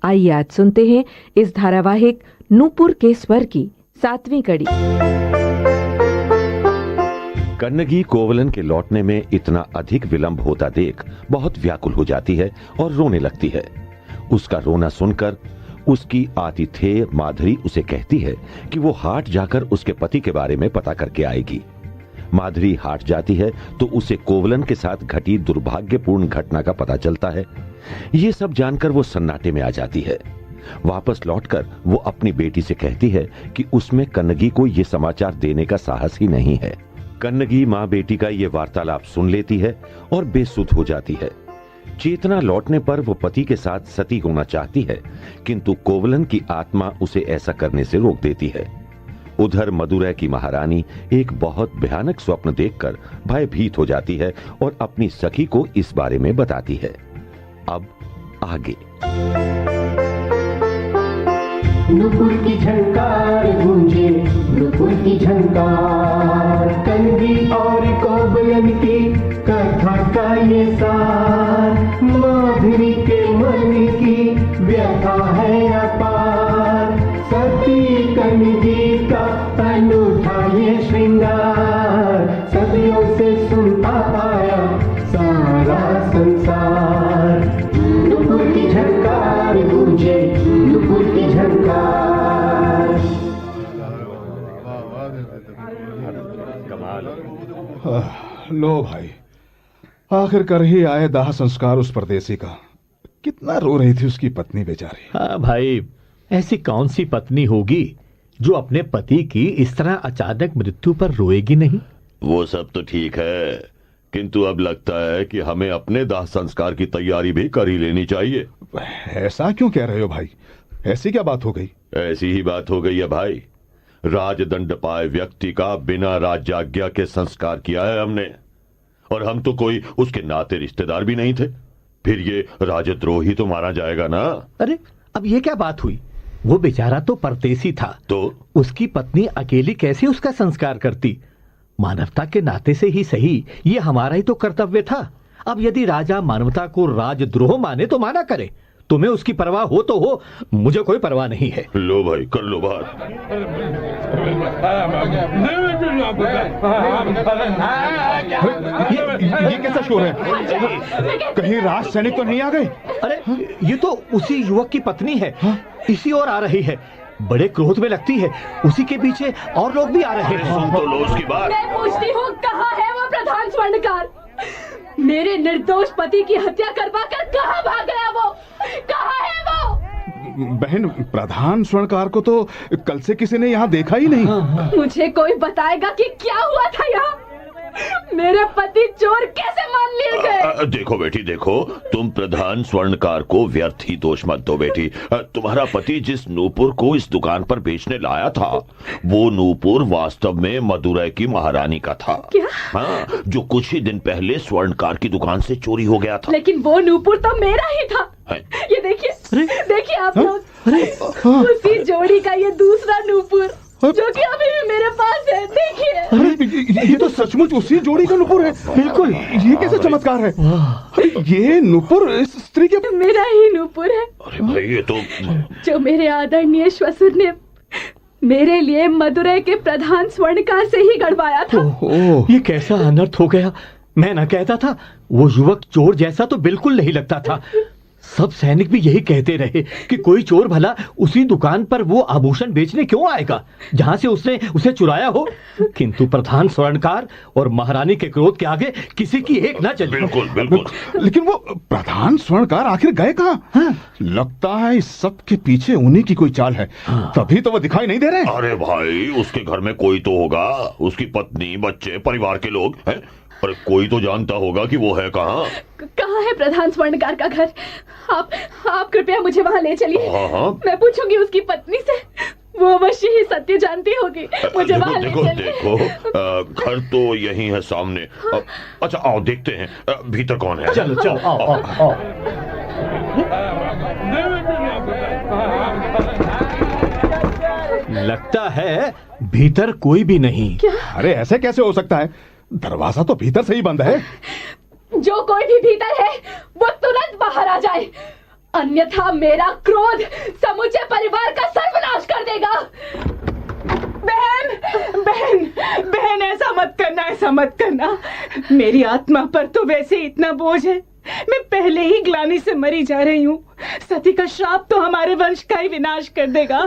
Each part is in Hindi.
आइए आज सुनते हैं इस धारावाहिक नूपुर के स्वर की 7वीं कड़ी। कन्नगी कोवलन के लौटने में इतना अधिक विलंब होता देख बहुत व्याकुल हो जाती है और रोने लगती है। उसका रोना सुनकर उसकी आतिथेय माधुरी उसे कहती है कि वो हाट जाकर उसके पति के बारे में पता करके आएगी। माधुरी हाट जाती है तो उसे कोवलन के साथ घटी दुर्भाग्यपूर्ण घटना का पता चलता है। ये सब जानकर वो सन्नाटे में आ जाती है। वापस लौटकर वो अपनी बेटी से कहती है कि उसमें कन्नगी को ये समाचार देने का साहस ही नहीं है। कन्नगी मां बेटी का ये वार्तालाप सुन लेती है और बेसुध हो जाती है। चेतना लौटने पर वो पति के साथ सती होना चाहती है, किंतु कोवलन की आत्मा उसे ऐसा करने से रोक देती है। उधर मदुरै की महारानी एक बहुत भयानक स्वप्न देखकर भयभीत हो जाती है और अपनी सखी को इस बारे में बताती है। अब आगे। नूपुर की झंकार गूंजे, नूपुर की झंकार, कन्नगी और कोवलन की कथा का ये सार, माधुरी के मन की व्यथा है अपार, सती कन्नगी का अनूठा ये श्रृंगार, सदियों से सुनता आया सारा संसार। नूपुर की झंकार गूंजे, नूपुर की झंकार। लो भाई, आखिरकार ही आए दाह संस्कार उस परदेसी का। कितना रो रही थी उसकी पत्नी बेचारी। हाँ भाई, ऐसी कौन सी पत्नी होगी जो अपने पति की इस तरह अचानक मृत्यु पर रोएगी नहीं। वो सब तो ठीक है, किंतु अब लगता है कि हमें अपने दाह संस्कार की तैयारी भी कर ही लेनी चाहिए। ऐसा क्यों कह रहे हो भाई? ऐसी क्या बात हो गई? ऐसी ही बात हो गई है भाई। राजदंड पाए व्यक्ति का बिना राज्याज्ञा के संस्कार किया है हमने, और हम तो कोई उसके नाते रिश्तेदार भी नहीं थे। फिर ये राजद्रोही तो मारा जाएगा ना। अरे अब ये क्या बात हुई? वो बेचारा तो परदेसी था, तो उसकी पत्नी अकेली कैसे उसका संस्कार करती? मानवता के नाते से ही सही, ये हमारा ही तो कर्तव्य था। अब यदि राजा मानवता को राजद्रोह माने तो माना करे। तुम्हें उसकी परवाह हो तो हो, मुझे कोई परवाह नहीं है। लो भाई, कर लो बात। ये कैसा शोर है? कहीं राज सैनिक तो नहीं आ गए? अरे ये तो उसी युवक की पत्नी है। इसी ओर आ रही है, बड़े क्रोध में लगती है। उसी के पीछे और लोग भी आ रहे हैं। सुन तो लो उसकी बात। मैं पूछती हूँ, कहाँ है वो प्रधान स्वर्णकार? मेरे निर्दोष पति की हत्या करवाकर कहाँ भाग गया वो? कहाँ है वो? बहन, प्रधान स्वर्णकार को तो कल से किसी ने यहाँ देखा ही नहीं। मुझे कोई बताएगा कि क्या हुआ था यहाँ? मेरे पति चोर कैसे मान लिए गए? देखो बेटी, देखो, तुम प्रधान स्वर्णकार को व्यर्थ ही दोष मत दो बेटी। तुम्हारा पति जिस नूपुर को इस दुकान पर बेचने लाया था, वो नूपुर वास्तव में मदुरै की महारानी का था। क्या? हाँ, जो कुछ ही दिन पहले स्वर्णकार की दुकान से चोरी हो गया था। लेकिन वो नूपुर तो मेरा ही था। ये देखिए, देखिए आप लोग, उसी जोड़ी का ये दूसरा नूपुर जो कि अभी भी मेरे पास है। देखिए। अरे ये तो सचमुच उसी जोड़ी का नूपुर है। बिल्कुल। ये कैसे चमत्कार है? ये नूपुर इस स्त्री के मेरा ही नूपुर है। अरे भाई, ये तो जो मेरे आदरणीय श्वशुर ने मेरे लिए मदुरै के प्रधान स्वर्णकार से ही गढ़वाया था। ये कैसा अनर्थ हो गया। मैं ना कहता था, वो युवक चोर जैसा तो बिल्कुल नहीं लगता था। सब सैनिक भी यही कहते रहे कि कोई चोर भला उसी दुकान पर वो आभूषण बेचने क्यों आएगा जहां से उसने उसे चुराया हो। किंतु प्रधान स्वर्णकार और महारानी के क्रोध के आगे किसी की एक ना चली। बिल्कुल बिल्कुल। लेकिन वो प्रधान स्वर्णकार आखिर गए कहाँ? हाँ? लगता है इस सब के पीछे उन्हीं की कोई चाल है। हाँ। तभी तो वो दिखाई नहीं दे रहे। अरे भाई, उसके घर में कोई तो होगा, उसकी पत्नी, बच्चे, परिवार के लोग हैं। अरे कोई तो जानता होगा कि वो है कहाँ। कहाँ है प्रधान स्वर्णकार का घर? आप कृपया मुझे वहाँ ले चलिए। हाँ। मैं पूछूंगी उसकी पत्नी से, वो अवश्य ही सत्य जानती होगी। मुझे वहाँ ले चलिए। देखो, घर तो यही है सामने। अच्छा आओ देखते हैं भीतर कौन है। चलो चलो आओ। लगता है भीतर कोई भी नहीं। क्या? अरे ऐसे कैसे हो सकता है? दरवाजा तो भीतर से ही बंद है। जो कोई भी भीतर है वो तुरंत बाहर आ जाए। अन्यथा मेरा क्रोध समूचे परिवार का सर्वनाश कर देगा। बहन, बहन, बहन, ऐसा मत करना, ऐसा मत करना। मेरी आत्मा पर तो वैसे ही इतना बोझ है, मैं पहले ही ग्लानि से मरी जा रही हूँ। सती का श्राप तो हमारे वंश का ही विनाश कर देगा।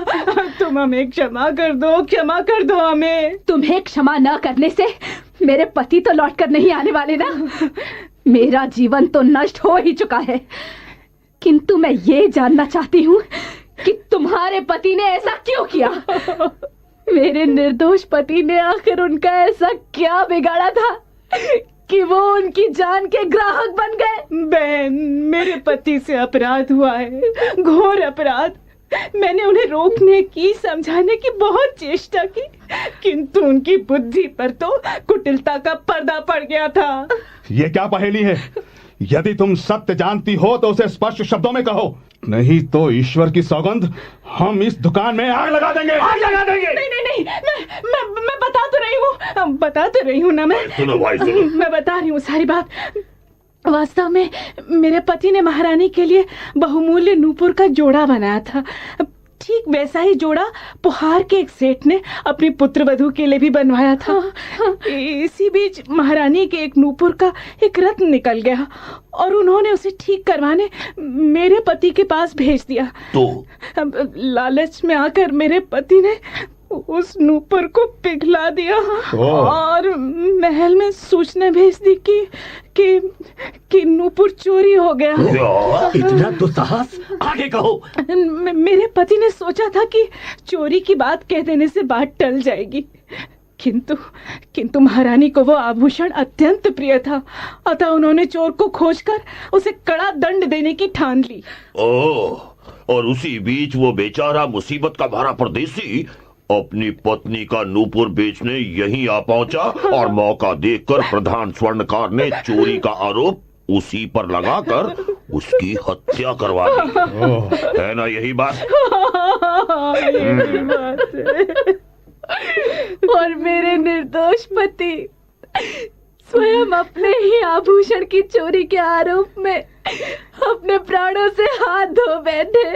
तुम हमें क्षमा कर दो, क्षमा कर दो हमें। तुम्हें क्षमा न करने से मेरे पति तो लौट कर नहीं आने वाले ना। मेरा जीवन तो नष्ट हो ही चुका है, किंतु मैं ये जानना चाहती हूँ कि तुम्हारे पति ने ऐसा क्यों किया। मेरे निर्दोष पति ने आखिर उनका ऐसा क्या बिगाड़ा था कि वो उनकी जान के ग्राहक बन गए। बहन, मेरे पति से अपराध हुआ है, घोर अपराध। मैंने उन्हें रोकने की, समझाने की बहुत चेष्टा की, किंतु उनकी बुद्धि पर तो कुटिलता का पर्दा पड़ गया था। ये क्या पहेली है? यदि तुम सत्य जानती हो तो उसे स्पष्ट शब्दों में कहो, नहीं तो ईश्वर की सौगंध, हम इस दुकान में आग लगा देंगे, आग लगा देंगे। नहीं नहीं नहीं, मैं बता तो रही हूँ ना। सुनो भाई, सुनो। मैं बता रही हूँ सारी बात। वास्तव में मेरे पति ने महारानी के लिए बहुमूल्य नूपुर का जोड़ा बनाया था। ठीक वैसा ही जोड़ा पुहार के एक सेठ ने अपनी पुत्रवधू के लिए भी बनवाया था। इसी बीच महारानी के एक नूपुर का एक रत्न निकल गया और उन्होंने उसे ठीक करवाने मेरे पति के पास भेज दिया। तो अब लालच में आकर मेरे पति ने उस नूपुर को पिघला दिया और महल में सूचना भेज दी कि नूपुर चोरी हो गया। इतना दुस्साहस, आगे कहो। मेरे पति ने सोचा था कि चोरी की बात कह देने से बात टल जाएगी, किंतु महारानी को वो आभूषण अत्यंत प्रिय था, अतः उन्होंने चोर को खोजकर उसे कड़ा दंड देने की ठान ली। ओह, और उसी बीच वो बेचारा मुसीबत का भारा परदेसी अपनी पत्नी का नूपुर बेचने यहीं आ पहुंचा और मौका देखकर प्रधान स्वर्णकार ने चोरी का आरोप उसी पर लगाकर उसकी हत्या करवा दी। है ना यही बात? यही बात है। और मेरे निर्दोष पति स्वयं अपने ही आभूषण की चोरी के आरोप में अपने प्राणों से हाथ धो बैठे।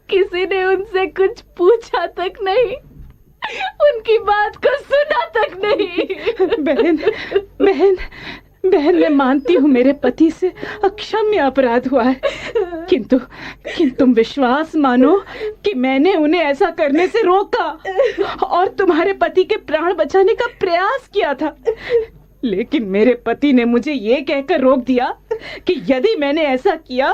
किसी ने उनसे कुछ पूछा तक नहीं, उनकी बात को सुना तक नहीं। बहन, मैं मानती हूँ मेरे पति से अक्षम्य अपराध हुआ है, किंतु तुम विश्वास मानो कि मैंने उन्हें ऐसा करने से रोका और तुम्हारे पति के प्राण बचाने का प्रयास किया था। लेकिन मेरे पति ने मुझे ये कहकर रोक दिया कि यदि मैंने ऐसा किया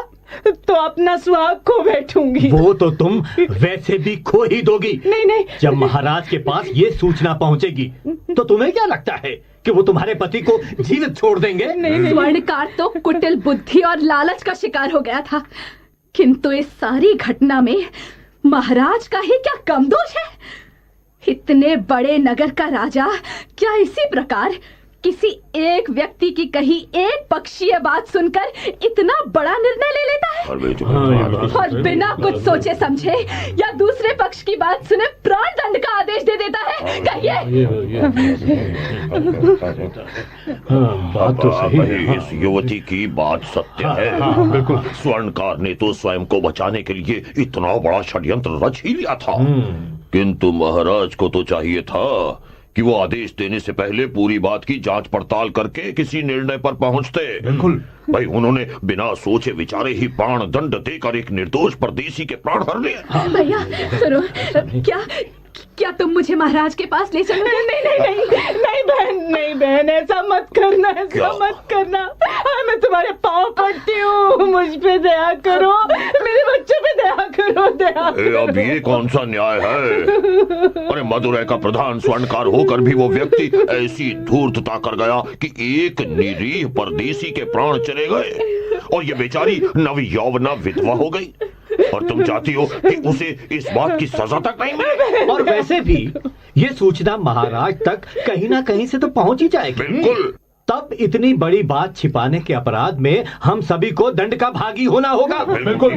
तो अपना सुहाग खो बैठूंगी। वो तो तुम वैसे भी खो ही दोगी। नहीं। जब महाराज के पास ये सूचना पहुंचेगी तो तुम्हें क्या लगता है कि वो तुम्हारे पति को जीवित छोड़ देंगे? नहीं। स्वर्णकार तो कुटिल बुद्धि और लालच का शिकार हो गया था, किंतु इस सारी घटना में महाराज का ही क्या कम दोष है? इतने बड़े नगर का राजा क्या इसी प्रकार किसी एक व्यक्ति की कही एक पक्षीय बात सुनकर इतना बड़ा निर्णय ले लेता है? और बिना कुछ सोचे समझे या दूसरे पक्ष की बात सुने प्राण दंड का आदेश दे देता है। कहिए। बात तो सही है। इस युवती की बात सत्य है। बिल्कुल। स्वर्णकार ने तो स्वयं को बचाने के लिए इतना बड़ा षड्यंत्र रच ही लिया था, किंतु महाराज को तो चाहिए था कि वो आदेश देने से पहले पूरी बात की जांच पड़ताल करके किसी निर्णय पर पहुंचते। बिल्कुल भाई, उन्होंने बिना सोचे विचारे ही प्राण दंड देकर एक निर्दोष परदेसी के प्राण हर लिए। भैया सुनो, क्या तुम मुझे महाराज के पास ले चलोगे? नहीं बहन, ऐसा मत करना। मैं तुम्हारे पाँव पड़ती हूँ, मुझ पे दया करो, मेरे बच्चों पे दया करो। अब ये कौन सा न्याय है? अरे, मदुरै का प्रधान स्वर्णकार होकर भी वो व्यक्ति ऐसी धूर्तता कर गया कि एक निरीह परदेसी के प्राण चले गए और ये बेचारी नव यौवना विधवा हो गई, और तुम चाहती हो कि उसे इस बात की सजा तक नहीं मिले? और वैसे भी ये सूचना महाराज तक कहीं ना कहीं से तो पहुंच ही जाएगी। बिल्कुल। तब इतनी बड़ी बात छिपाने के अपराध में हम सभी को दंड का भागी होना होगा। बिल्कुल।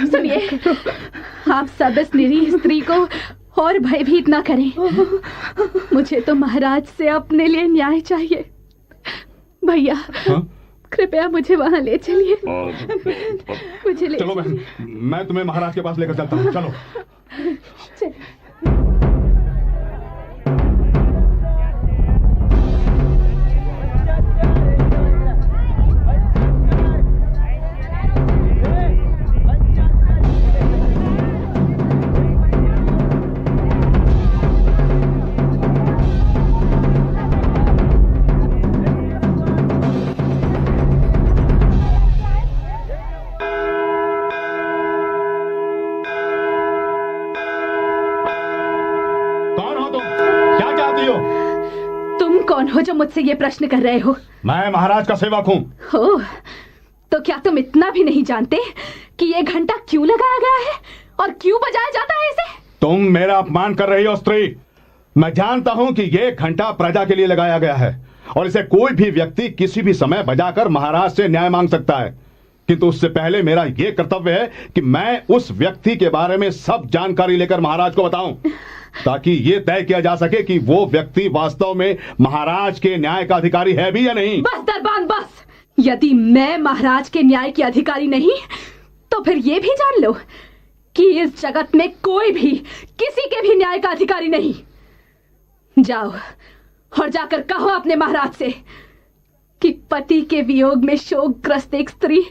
सुनिए, आप सब इस निरीह स्त्री को और भयभीत ना करें। मुझे तो महाराज से अपने लिए न्याय चाहिए। भैया हाँ? कृपया मुझे वहां ले चलिए। मुझे ले चलो बहन, मैं तुम्हें महाराज के पास लेकर चलता हूँ। चलो। तुम कौन हो जो मुझसे ये प्रश्न कर रहे हो? मैं महाराज का सेवक हूँ। हो, तो क्या तुम इतना भी नहीं जानते कि ये घंटा क्यों लगाया गया है और क्यों बजाया जाता है इसे? तुम मेरा अपमान कर रही हो स्त्री। मैं जानता हूँ कि ये घंटा प्रजा के लिए लगाया गया है और इसे कोई भी व्यक्ति किसी भी समय बजाकर महाराज से न्याय मांग सकता है, किंतु उससे पहले मेरा यह कर्तव्य है कि मैं उस व्यक्ति के बारे में सब जानकारी लेकर महाराज को बताऊं, ताकि ये तय किया जा सके कि वो व्यक्ति वास्तव में महाराज के न्याय का अधिकारी है भी या नहीं। बस दरबान बस। यदि मैं महाराज के न्याय की अधिकारी नहीं तो फिर ये भी जान लो कि इस जगत में कोई भी किसी के भी न्याय का अधिकारी नहीं। जाओ और जाकर कहो अपने महाराज से कि पति के वियोग में शोकग्रस्त एक स्त्री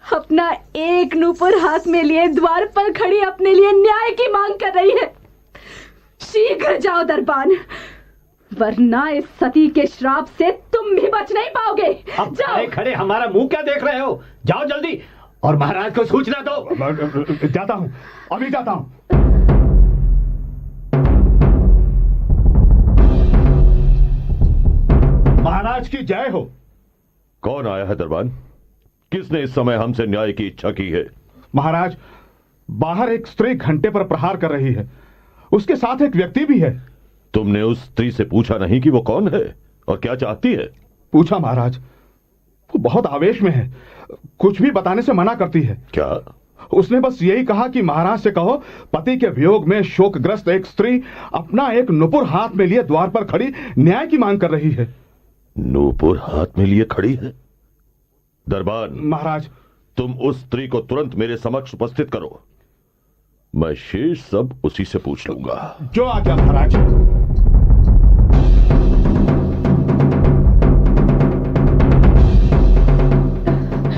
अपना एक नूपुर हाथ में लिए द्वार पर खड़ी अपने लिए न्याय की मांग कर रही है। शीघ्र जाओ दरबान, वरना इस सती के श्राप से तुम भी बच नहीं पाओगे। अब खड़े खड़े हमारा मुंह क्या देख रहे हो? जाओ जल्दी और महाराज को सूचना दो। जाता हूं, अभी जाता हूं। महाराज की जय हो। कौन आया है दरबान? किसने इस समय हमसे न्याय की इच्छा की है? महाराज, बाहर एक स्त्री घंटे पर प्रहार कर रही है, उसके साथ एक व्यक्ति भी है। तुमने उस स्त्री से पूछा नहीं कि वो कौन है और क्या चाहती है? पूछा महाराज, वो बहुत आवेश में है, कुछ भी बताने से मना करती है। क्या? उसने बस यही कहा कि महाराज से कहो पति के वियोग में शोकग्रस्त एक स्त्री अपना एक नुपुर हाथ में लिए द्वार पर खड़ी न्याय की मांग कर रही है। नूपुर हाथ में लिए खड़ी है? दरबान महाराज, तुम उस स्त्री को तुरंत मेरे समक्ष उपस्थित करो, मैं शेष सब उसी से पूछ लूंगा। जो आज्ञा महाराज।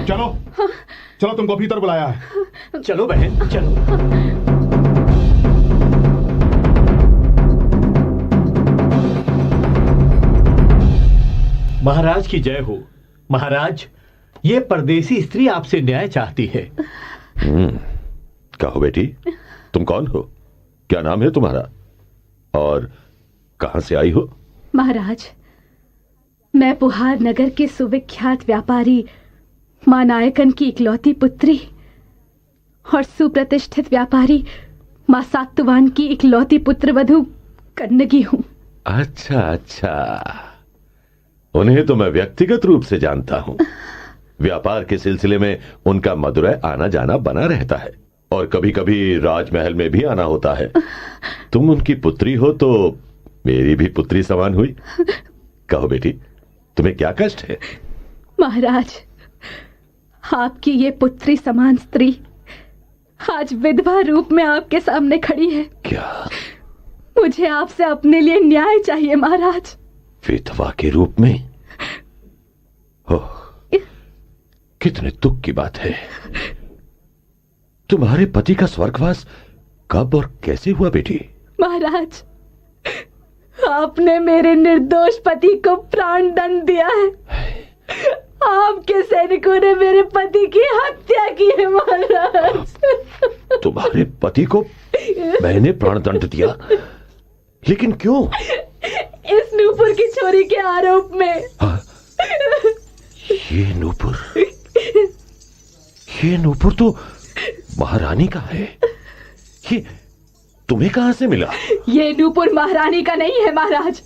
चलो चलो, तुमको भीतर बुलाया है। चलो बहन चलो। महाराज की जय हो। महाराज, ये परदेसी स्त्री आपसे न्याय चाहती है। कहो बेटी, तुम कौन हो? क्या नाम है तुम्हारा और कहां से आई हो? महाराज, मैं पुहार नगर के सुविख्यात व्यापारी मां नायकन की इकलौती पुत्री और सुप्रतिष्ठित व्यापारी मां सात्तवान की इकलौती पुत्रवधू कन्नगी हूं। अच्छा अच्छा, उन्हें तो मैं व्यक्तिगत रूप से जानता हूं। व्यापार के सिलसिले में उनका मदुरै आना जाना बना रहता है और कभी कभी राजमहल में भी आना होता है। तुम उनकी पुत्री हो तो मेरी भी पुत्री समान हुई। कहो बेटी, तुम्हें क्या कष्ट है? महाराज, आपकी ये पुत्री समान स्त्री आज विधवा रूप में आपके सामने खड़ी है। क्या? मुझे आपसे अपने लिए न्याय चाहिए महाराज। विधवा के रूप में? ओह, कितने दुख की बात है। तुम्हारे पति का स्वर्गवास कब और कैसे हुआ बेटी? महाराज, आपने मेरे निर्दोष पति को प्राण दंड दिया है। आपके सैनिकों ने मेरे पति की हत्या की है महाराज। तुम्हारे पति को मैंने प्राण दंड दिया? लेकिन क्यों? इस नूपुर की चोरी के आरोप में। ये नूपुर तो महारानी का है। ये तुम्हें कहां से मिला? ये नूपुर महारानी का नहीं है महाराज,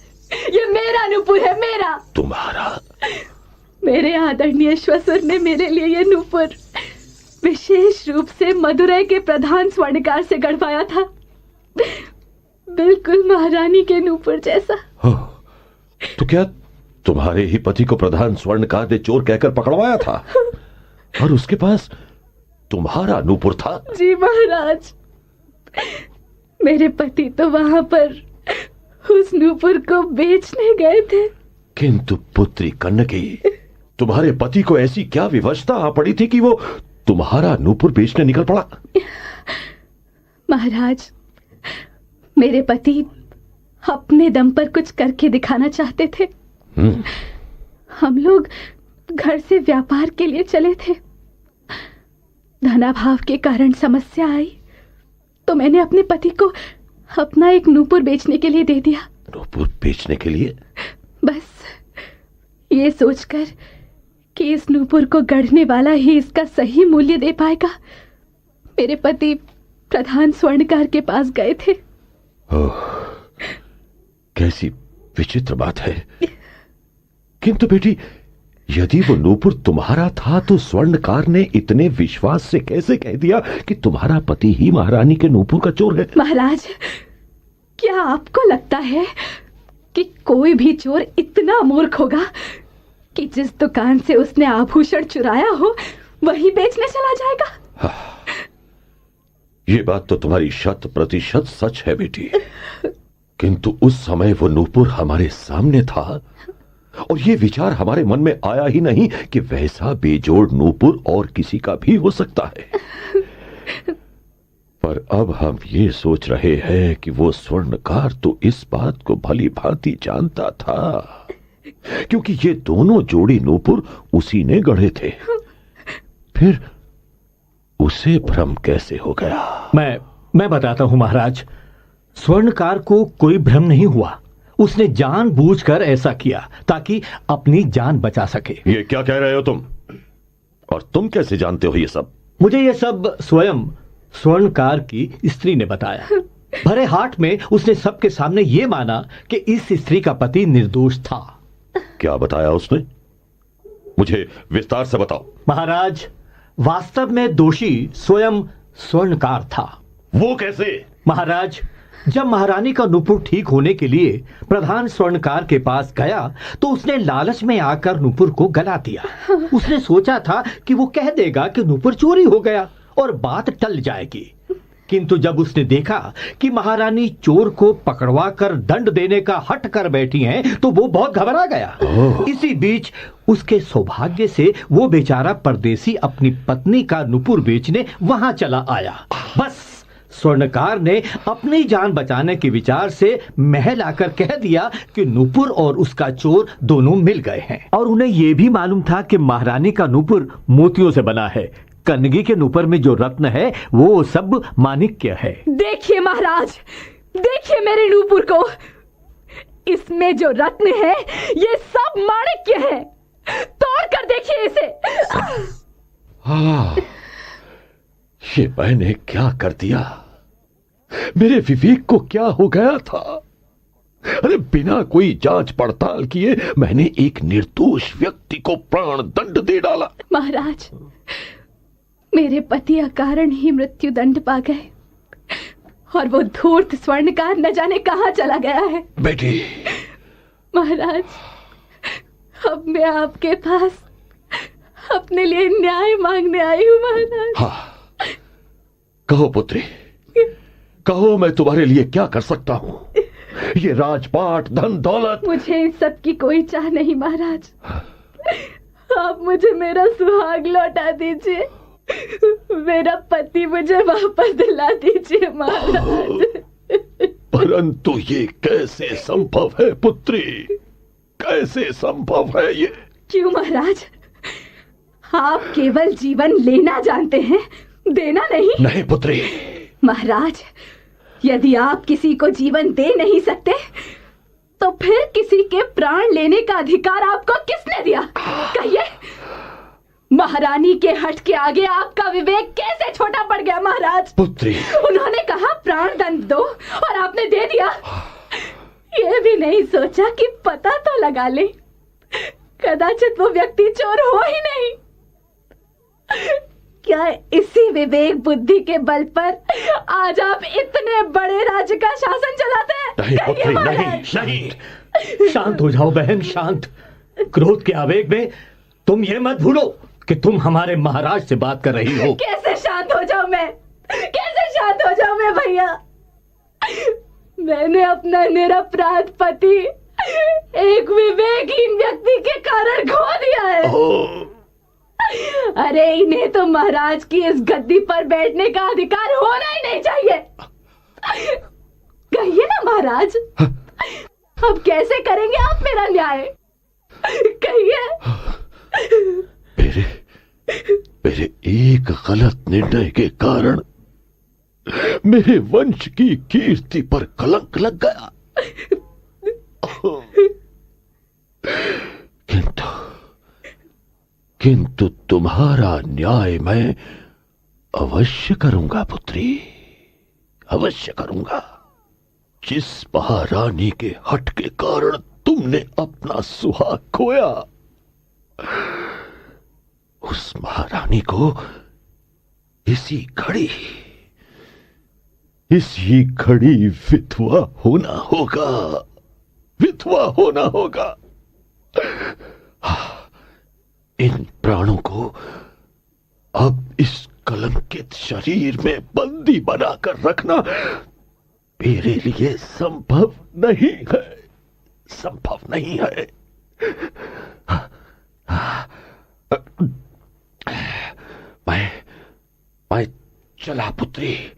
ये मेरा नूपुर है, मेरा। तुम्हारा? मेरे आदरणीय श्वसुर ने मेरे लिए ये नूपुर विशेष रूप से मदुरै के प्रधान स्वर्णकार से गढ़वाया था, बिल्कुल महारानी के नूपुर जैसा। तो क्या तुम्हारे ही पति को प्रधान स्वर्णकार ने चोर कहकर पकड़वाया था और उसके पास तुम्हारा नूपुर था। जी महाराज, मेरे पति तो वहां पर उस नूपुर को बेचने गए थे। किंतु पुत्री कन्नकी, तुम्हारे पति को ऐसी क्या विवशता आ पड़ी थी कि वो तुम्हारा नूपुर बेचने निकल पड़ा? महाराज, मेरे पति अपने दम पर कुछ करके दिखाना चाहते थे। हम लोग घर से व्यापार के लिए चले थे। धनाभाव के कारण समस्या आई तो मैंने अपने पति को अपना एक नूपुर बेचने के लिए दे दिया। नूपुर बेचने के लिए? बस ये सोचकर कि इस नूपुर को गढ़ने वाला ही इसका सही मूल्य दे पाएगा, मेरे पति प्रधान स्वर्णकार के पास गए थे। ओह, कैसी विचित्र बात है। किंतु बेटी, यदि वो नूपुर तुम्हारा था तो स्वर्णकार ने इतने विश्वास से कैसे कह दिया कि तुम्हारा पति ही महारानी के नूपुर का चोर है? महाराज, क्या आपको लगता है कि कोई भी चोर इतना मूर्ख होगा कि जिस दुकान से उसने आभूषण चुराया हो वही बेचने चला जाएगा? ये बात तो तुम्हारी 100% सच है बेटी, किंतु उस समय वो नूपुर हमारे सामने था और ये विचार हमारे मन में आया ही नहीं कि वैसा बेजोड़ नूपुर और किसी का भी हो सकता है। पर अब हम ये सोच रहे हैं कि वो स्वर्णकार तो इस बात को भली भांति जानता था, क्योंकि ये दोनों जोड़ी नूपुर उसी ने गढ़े थे। फिर उसे भ्रम कैसे हो गया? मैं बताता हूं महाराज। स्वर्णकार को कोई भ्रम नहीं हुआ। उसने जानबूझकर ऐसा किया ताकि अपनी जान बचा सके। ये क्या कह रहे हो तुम? और तुम कैसे जानते हो ये सब? मुझे ये सब स्वयं स्वर्णकार की स्त्री ने बताया। भरे हाट में उसने सबके सामने ये माना कि इस स्त्री का पति निर्दोष था। क्या बताया उसने? मुझे विस्तार से बताओ। महाराज, वास्तव में दोषी स्वयं स्वर्णकार था। वो कैसे? महाराज, जब महारानी का नूपुर ठीक होने के लिए प्रधान स्वर्णकार के पास गया तो उसने लालच में आकर नूपुर को गला दिया। उसने सोचा था कि वो कह देगा कि नूपुर चोरी हो गया और बात टल जाएगी, किंतु जब उसने देखा कि महारानी चोर को पकड़वा कर दंड देने का हट कर बैठी हैं, तो वो बहुत घबरा गया। इसी बीच उसके सौभाग्य से वो बेचारा परदेसी अपनी पत्नी का नूपुर बेचने वहां चला आया। बस स्वर्णकार ने अपनी जान बचाने के विचार से महल आकर कह दिया कि नूपुर और उसका चोर दोनों मिल गए हैं। और उन्हें यह भी मालूम था कि महारानी का नूपुर मोतियों से बना है। कन्नगी के नूपुर में जो रत्न है वो सब माणिक्य है। देखिए महाराज, देखिए मेरे नूपुर को, इसमें जो रत्न है ये सब माणिक्य है। तोड़ कर देखिए इसे। ये मैंने क्या कर दिया? मेरे विवेक को क्या हो गया था? अरे बिना कोई जांच पड़ताल किए मैंने एक निर्दोष व्यक्ति को प्राण दंड दे डाला। महाराज, मेरे पति अकारण ही मृत्यु दंड पा गए और वो धूर्त स्वर्णकार न जाने कहां चला गया है। बेटी, महाराज, अब मैं आपके पास अपने लिए न्याय मांगने आई हूं। महाराज, हाँ, कहो पुत्री, कहो मैं तुम्हारे लिए क्या कर सकता हूं? ये राजपाट, धन दौलत, मुझे इन सब की कोई चाह नहीं महाराज। आप मुझे मेरा सुहाग लौटा दीजिए, मेरा पति मुझे वापस दिला दीजिए महाराज। परंतु ये कैसे संभव है पुत्री? कैसे संभव है ये? क्यों महाराज, आप केवल जीवन लेना जानते हैं, देना नहीं? नहीं पुत्री। महाराज, यदि आप किसी को जीवन दे नहीं सकते तो फिर किसी के प्राण लेने का अधिकार आपको किसने दिया? कहिए। महारानी के हट के आगे आपका विवेक कैसे छोटा पड़ गया महाराज? पुत्री, उन्होंने कहा प्राण दंड दो और आपने दे दिया। ये भी नहीं सोचा कि पता तो लगा ले, कदाचित वो व्यक्ति चोर हो ही नहीं। क्या इसी विवेक बुद्धि के बल पर आज आप इतने बड़े राज्य का शासन चलाते हैं? नहीं पुत्री, नहीं, नहीं। शांत हो जाओ बहन, शांत। क्रोध के आवेग में तुम ये मत भूलो कि तुम हमारे महाराज से बात कर रही हो। कैसे शांत हो जाऊं मैं? कैसे शांत हो जाऊं मैं भैया? मैंने अपना निरपराध पति एक विवेकहीन व्यक्ति के कारण खो दिया है। अरे इन्हें तो महाराज की इस गद्दी पर बैठने का अधिकार होना ही नहीं चाहिए। कहिए ना महाराज, अब कैसे करेंगे आप मेरा न्याय? कहिए। मेरे एक गलत निर्णय के कारण मेरे वंश की कीर्ति पर कलंक लग गया। किंतु तुम्हारा न्याय मैं अवश्य करूंगा पुत्री, अवश्य करूंगा। जिस महारानी के हट के कारण तुमने अपना सुहाग खोया, उस महारानी को इसी घड़ी विधवा होना होगा, विधवा होना होगा। इन प्राणों को अब इस कलंकित शरीर में बंदी बनाकर रखना मेरे लिए संभव नहीं है, संभव नहीं है। मैं चला पुत्री,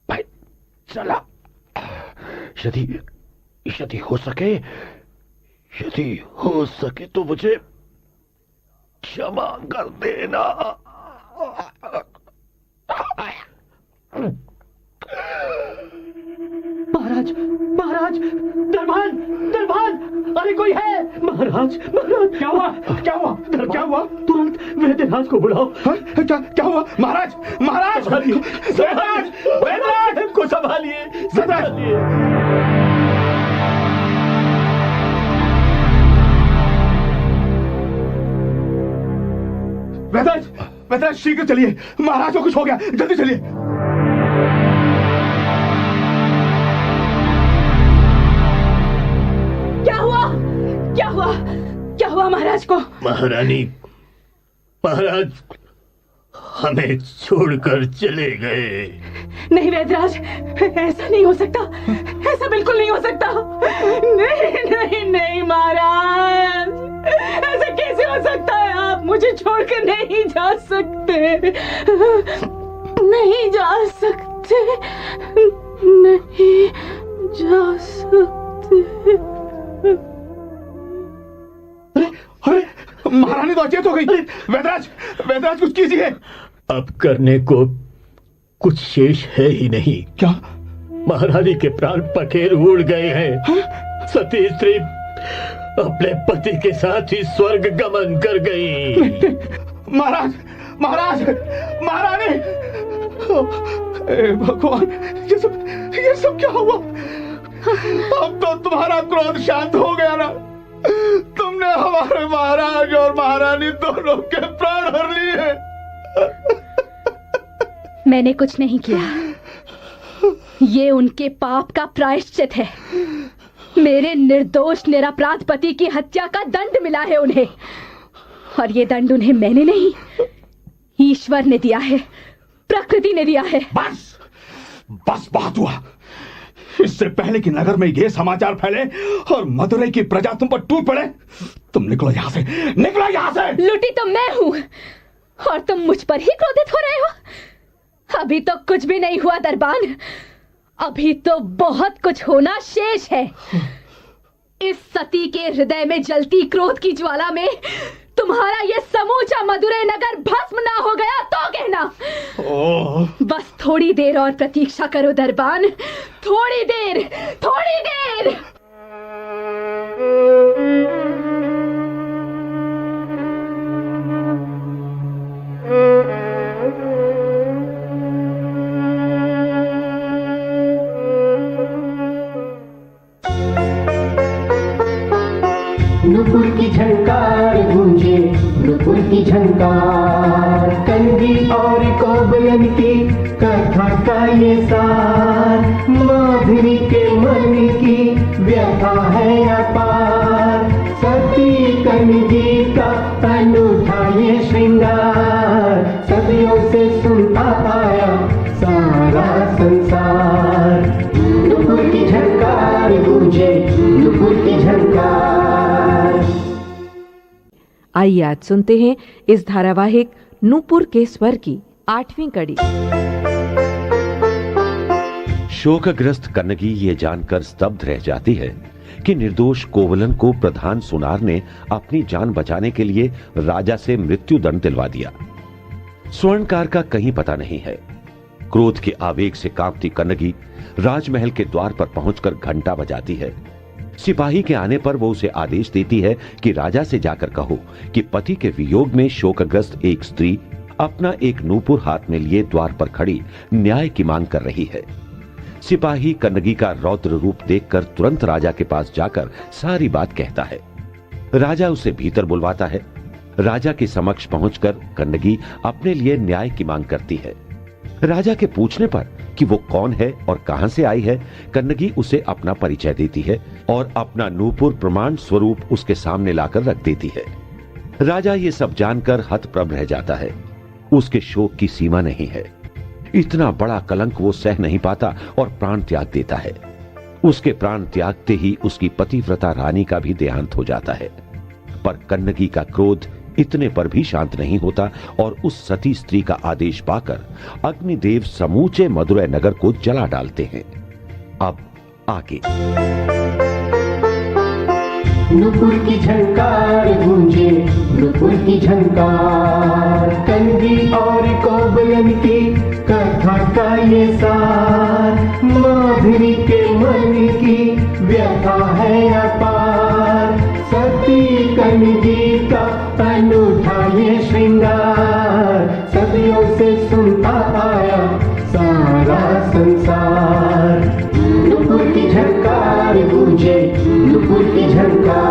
मैं चला। यदि हो सके तो मुझे क्षमा कर देना। महाराज, महाराज, दरबान, अरे कोई है? महाराज, क्या हुआ? तुरंत वैद्यनाथ को बुलाओ। क्या हुआ? महाराज को संभालिए। वैद्यनाथ शीघ्र चलिए, महाराज को कुछ हो गया, जल्दी चलिए। क्या हुआ महाराज को? महाराज हमें छोड़कर चले गए। नहीं वैद्यराज, ऐसा नहीं हो सकता, ऐसा बिल्कुल नहीं हो सकता। नहीं महाराज, ऐसा कैसे हो सकता है? आप मुझे छोड़कर नहीं जा सकते, नहीं जा सकते। अरे महारानी तो अचेत हो गई। वैद्यराज कुछ कीजिए। अब करने को कुछ शेष है ही नहीं। क्या? महारानी के प्राण पखेर उड़ गए हैं। सती स्त्री अपने पति के साथ ही स्वर्ग गमन कर गई। महारानी, भगवान, ये सब क्या हुआ? अब तो तुम्हारा क्रोध शांत हो गया ना? तुमने हमारे महाराज और महारानी दोनों के प्राण हर लिए। मैंने कुछ नहीं किया, ये उनके पाप का प्रायश्चित है। मेरे निर्दोष निरपराध पति की हत्या का दंड मिला है उन्हें, और ये दंड उन्हें मैंने नहीं, ईश्वर ने दिया है, प्रकृति ने दिया है। बस बात हुआ। इससे पहले कि नगर में ये समाचार फैले और मदुरई की प्रजा तुम पर टूट पड़े, तुम निकलो यहां से, निकलो यहां से। लुटी तो मैं हूं और तुम मुझ पर ही क्रोधित हो रहे हो। अभी तो कुछ भी नहीं हुआ दरबान, अभी तो बहुत कुछ होना शेष है। इस सती के हृदय में जलती क्रोध की ज्वाला में तुम्हारा ये समूचा मदुरई नगर भस्म ना हो गया तो कहना। बस थोड़ी देर और प्रतीक्षा करो दरबान, थोड़ी देर। नुपुर की झंकार गूंजे, नुपुर की झंकार, कंदी और कोबलन की कथा का ये सार, माधुरी के मन की व्यथा है अपार। सती कन्हजी का अनूठा ये श्रृंगार सदियों से सुनता आया सारा संसार। नुपुर की झंकार गूंजे, नुपुर की झंकार। आइए आज सुनते हैं इस धारावाहिक नूपुर के स्वर की 8वीं कड़ी। शोकग्रस्त कन्नगी ये जानकर स्तब्ध रह जाती है कि निर्दोष कोवलन को प्रधान सुनार ने अपनी जान बचाने के लिए राजा से मृत्यु दंड दिलवा दिया। स्वर्णकार का कहीं पता नहीं है। क्रोध के आवेग से कांपती कन्नगी राजमहल के द्वार पर पहुंचकर घंटा बजाती है। सिपाही के आने पर वो उसे आदेश देती है कि राजा से जाकर कहो कि पति के वियोग में शोकग्रस्त एक स्त्री अपना एक नूपुर हाथ में लिए द्वार पर खड़ी न्याय की मांग कर रही है। सिपाही कन्नगी का रौद्र रूप देखकर तुरंत राजा के पास जाकर सारी बात कहता है। राजा उसे भीतर बुलवाता है। राजा के समक्ष पहुंचकर कन्नगी अपने लिए न्याय की मांग करती है। राजा के पूछने पर कि वो कौन है और कहां से आई है, कन्नगी उसे अपना परिचय देती है और अपना नूपुर प्रमाण स्वरूप उसके सामने लाकर रख देती है। राजा ये सब जानकर हतप्रभ रह जाता है। उसके शोक की सीमा नहीं है। इतना बड़ा कलंक वो सह नहीं पाता और प्राण त्याग देता है। उसके प्राण त्यागते ही उसकी पतिव्रता रानी का भी देहांत हो जाता है। पर कन्नगी का क्रोध इतने पर भी शांत नहीं होता और उस सती स्त्री का आदेश पाकर अग्निदेव समूचे मदुरै नगर को जला डालते हैं। अब आगे। नुपुर की झंकार गूंजे, नुपुर की झंकार। कन्हगी और कोवलन की कथा का ये सार माधुरी के मन की व्यथा है अपार। सती कन्हगी का अनूठा ये श्रृंगार सदियों से सुनता आया सारा संसार। नुपुर की झंकार गूंजे, नुपुर की झंकार।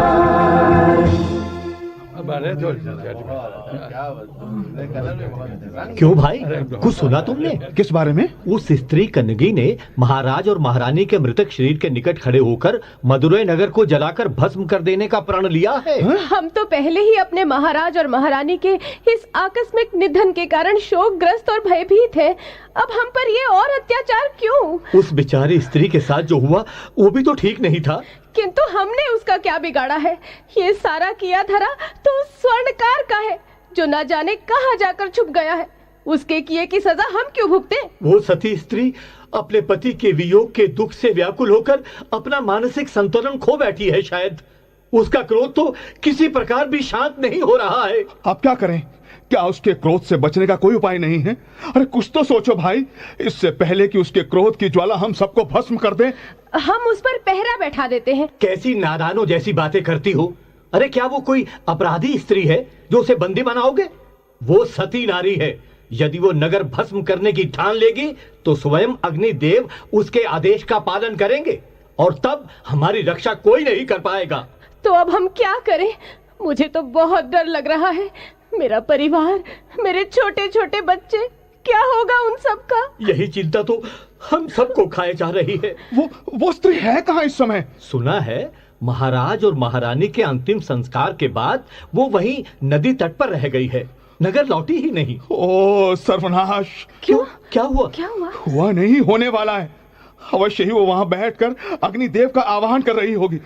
क्यों भाई, कुछ सुना तुमने? किस बारे में? उस स्त्री कन्नगी ने महाराज और महारानी के मृतक शरीर के निकट खड़े होकर मदुरै नगर को जलाकर भस्म कर देने का प्रण लिया है। हम तो पहले ही अपने महाराज और महारानी के इस आकस्मिक निधन के कारण शोकग्रस्त और भयभीत हैं। अब हम पर ये और अत्याचार क्यों? उस बेचारी स्त्री के साथ जो हुआ वो भी तो ठीक नहीं था। किंतु हमने उसका क्या बिगाड़ा है? ये सारा किया धरा तो उस स्वर्णकार का है जो न जाने कहां जाकर छुप गया है। उसके किए की सजा हम क्यों भुगते? वो सती स्त्री अपने पति के वियोग के दुख से व्याकुल होकर अपना मानसिक संतुलन खो बैठी है। शायद उसका क्रोध तो किसी प्रकार भी शांत नहीं हो रहा है। अब क्या करें? क्या उसके क्रोध से बचने का कोई उपाय नहीं है? अरे कुछ तो सोचो भाई, इससे पहले कि उसके क्रोध की ज्वाला हम सबको भस्म कर दे। हम उस पर पहरा बैठा देते हैं। कैसी नादानों जैसी बातें करती हो। अरे क्या वो कोई अपराधी स्त्री है जो उसे बंदी बनाओगे? वो सती नारी है। यदि वो नगर भस्म करने की ठान लेगी तो स्वयं अग्निदेव उसके आदेश का पालन करेंगे और तब हमारी रक्षा कोई नहीं कर पाएगा। तो अब हम क्या करें? मुझे तो बहुत डर लग रहा है। मेरा परिवार, मेरे छोटे छोटे बच्चे, क्या होगा उन सब का? यही चिंता तो हम सबको खाए जा रही है। वो स्त्री है कहाँ इस समय? सुना है महाराज और महारानी के अंतिम संस्कार के बाद वो वहीं नदी तट पर रह गई है, नगर लौटी ही नहीं। ओ सर्वनाश! क्यों? क्या हुआ? क्या हुआ? हुआ नहीं, होने वाला है। अवश्य ही वो वहां बैठकर अग्निदेव का आह्वान कर रही होगी।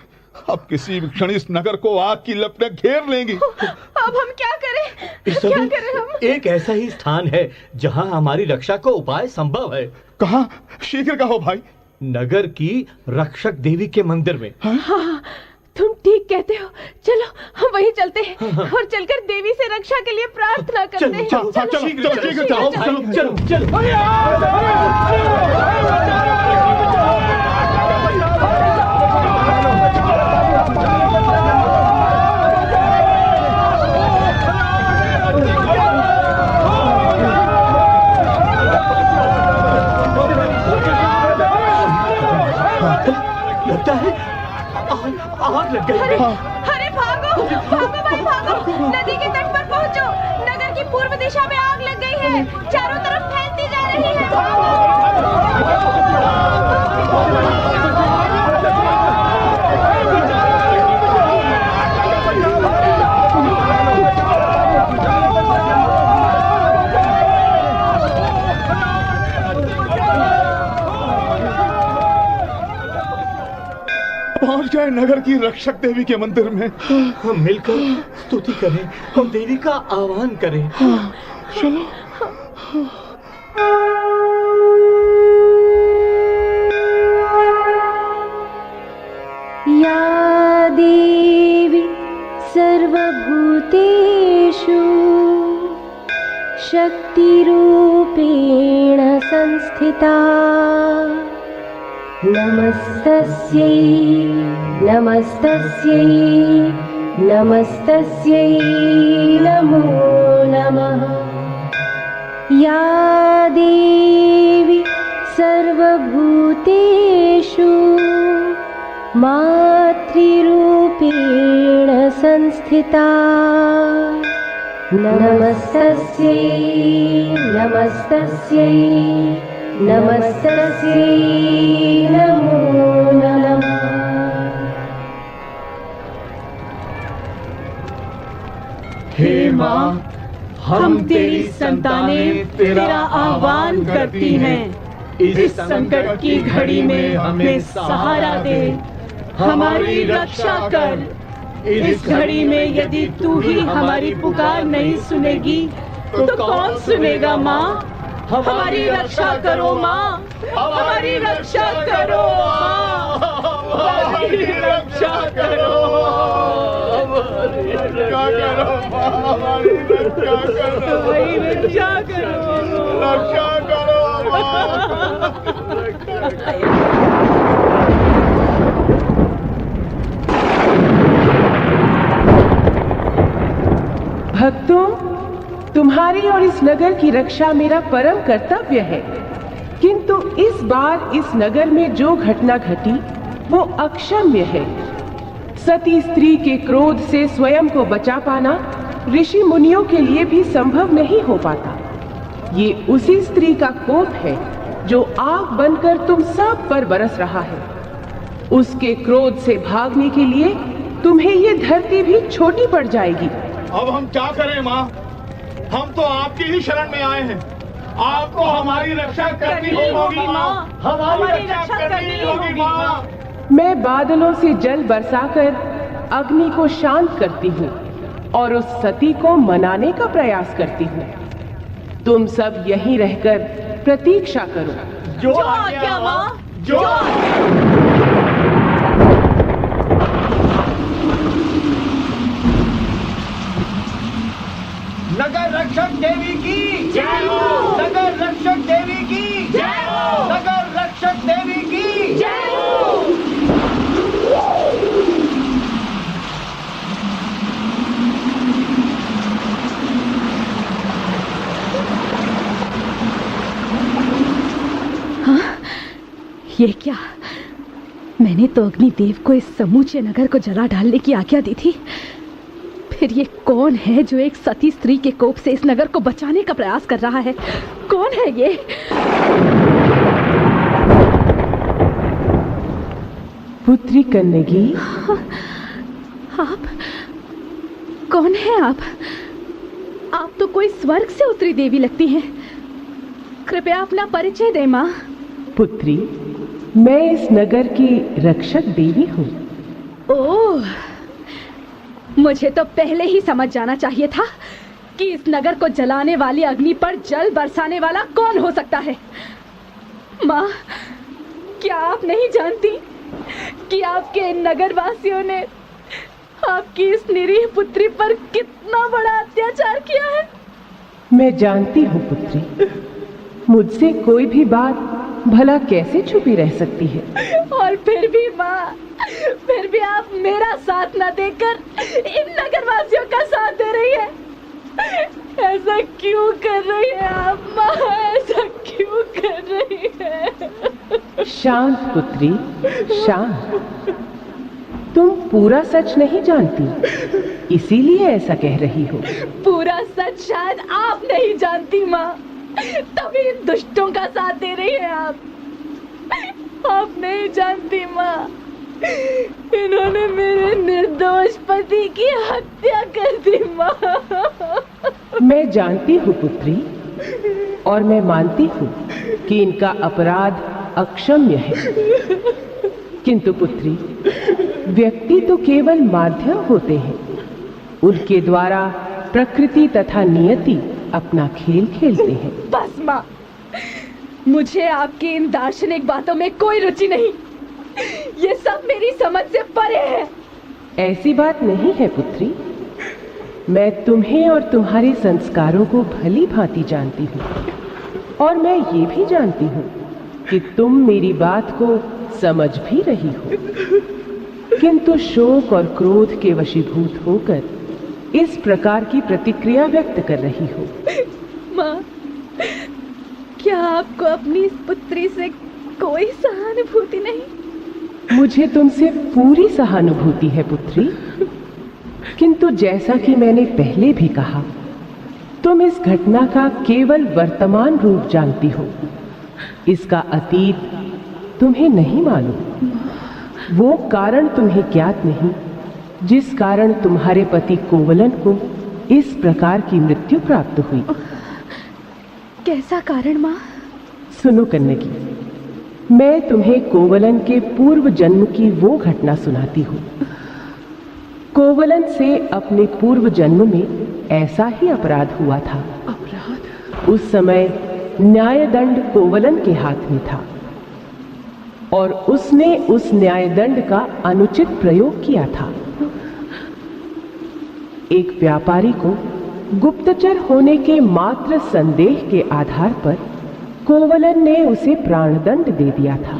अब किसी भी क्षण इस नगर को आग की लपटें घेर लेंगी। अब हम क्या करें? इस क्या समय करें हम? एक ऐसा ही स्थान है जहां हमारी रक्षा का उपाय संभव है। कहाँ? शीघ्र कहो भाई। नगर की रक्षक देवी के मंदिर में। हाँ, तुम ठीक कहते हो। चलो हम वहीं चलते हैं और चलकर देवी से रक्षा के लिए प्रार्थना करते हैं। चलो, चलो, शीघ्र चलो, चलो, चलो। लगता है आग लग गई। अरे भागो भागो भाई भागो, नदी के तट पर पहुंचो। नगर की पूर्व दिशा में आग लग गई है, चारों तरफ फैलती जा रही है। पहुंच गए नगर की रक्षक देवी के मंदिर में। हम मिलकर स्तुति करें और देवी का आह्वान करें। चलो। या देवी सर्वभूतेषु शक्तिरूपेण संस्थिता नमस्तस्यै नमस्तस्यै नमस्तस्यै नमो नमः। या देवी सर्वभूतेषु मातृरूपेण संस्थिता नमस्तस्यै नमस्तस्यै नमस्तस्यै नमो नमः। हे माँ, हम तेरी संतानें तेरा आह्वान करती हैं। इस संकट की घड़ी में हमें सहारा दे, हमारी रक्षा कर। इस घड़ी में यदि तू ही हमारी पुकार नहीं सुनेगी तो कौन सुनेगा माँ? हमारी रक्षा करो माँ, हमारी रक्षा करो माँ, हमारी रक्षा करो, हमारी रक्षा करो, हमारी रक्षा करो, हमारी रक्षा करो, रक्षा करो भक्तों, तुम्हारी और इस नगर की रक्षा मेरा परम कर्तव्य है, किंतु इस बार इस नगर में जो घटना घटी वो अक्षम्य है। सती स्त्री के क्रोध से स्वयं को बचा पाना ऋषि मुनियों के लिए भी संभव नहीं हो पाता। ये उसी स्त्री का कोप है जो आग बनकर तुम सब पर बरस रहा है। उसके क्रोध से भागने के लिए तुम्हें ये धरती भी छोटी पड़ जाएगी। अब हम क्या करें माँ? हम तो आपकी ही शरण में आए हैं। आपको हमारी रक्षा करनी होगी माँ, हमारी रक्षा करनी होगी माँ। मैं बादलों से जल बरसाकर अग्नि को शांत करती हूँ और उस सती को मनाने का प्रयास करती हूँ। तुम सब यहीं रहकर प्रतीक्षा करो। जो आज्ञा माँ, जो नगर रक्षक देवी की जय हो। नगर रक्षक देवी की जय हो। नगर रक्षक देवी की जय हो। हाँ, ये क्या? मैंने तो अग्निदेव को इस समूचे नगर को जला डालने की आज्ञा दी थी। फिर ये कौन है जो एक सती स्त्री के कोप से इस नगर को बचाने का प्रयास कर रहा है? कौन है ये? पुत्री कन्नगी, आप कौन है? आप तो कोई स्वर्ग से उतरी देवी लगती हैं। कृपया अपना परिचय दें माँ। पुत्री, मैं इस नगर की रक्षक देवी हूँ। ओह, मुझे तो पहले ही समझ जाना चाहिए था कि इस नगर को जलाने वाली अग्नि पर जल बरसाने वाला कौन हो सकता है। माँ, क्या आप नहीं जानती कि आपके नगरवासियों ने आपकी इस निरीह पुत्री पर कितना बड़ा अत्याचार किया है? मैं जानती हूँ पुत्री, मुझसे कोई भी बात भला कैसे छुपी रह सकती है। और फिर भी माँ, फिर भी आप मेरा साथ न देकर इन नगरवासियों का साथ दे रही है। ऐसा क्यों कर रही है आप माँ? ऐसा क्यों कर रही है? शांत पुत्री, शांत। तुम पूरा सच नहीं जानती, इसीलिए ऐसा कह रही हो। पूरा सच शायद आप नहीं जानती माँ, तभी इन दुष्टों का साथ दे रही है आप नहीं जानती माँ, इन्होंने मेरे निर्दोष पति की हत्या कर दी माँ। मैं जानती हूँ पुत्री, और मैं मानती हूँ कि इनका अपराध अक्षम्य है, किंतु पुत्री, व्यक्ति तो केवल माध्यम होते हैं। उनके द्वारा प्रकृति तथा नियति अपना खेल खेलते हैं। बस माँ, मुझे आपकी इन दार्शनिक बातों में कोई रुचि नहीं। ये सब मेरी समझ से परे है। ऐसी बात नहीं है पुत्री। मैं तुम्हें और तुम्हारे संस्कारों को भली भांति जानती हूँ, और मैं ये भी जानती हूँ कि तुम मेरी बात को समझ भी रही हो, किंतु शोक और क्रोध के वशीभूत होकर इस प्रकार की प्रतिक्रिया व्यक्त कर रही हो। माँ, क्या आपको अपनी इस पुत्री से कोई सहानुभूति नहीं? मुझे तुमसे पूरी सहानुभूति है पुत्री, किंतु जैसा कि मैंने पहले भी कहा, तुम इस घटना का केवल वर्तमान रूप जानती हो। इसका अतीत तुम्हें नहीं मालूम। वो कारण तुम्हें ज्ञात नहीं जिस कारण तुम्हारे पति कोवलन को इस प्रकार की मृत्यु प्राप्त हुई। कैसा कारण माँ? सुनो कन्नगी, मैं तुम्हें कोवलन के पूर्व जन्म की वो घटना सुनाती हूँ। कोवलन से अपने पूर्व जन्म में ऐसा ही अपराध हुआ था। अपराध? उस समय न्यायदंड कोवलन के हाथ में था और उसने उस न्यायदंड का अनुचित प्रयोग किया था। एक व्यापारी को गुप्तचर होने के मात्र संदेह के आधार पर कोवलन ने उसे प्राणदंड दे दिया था।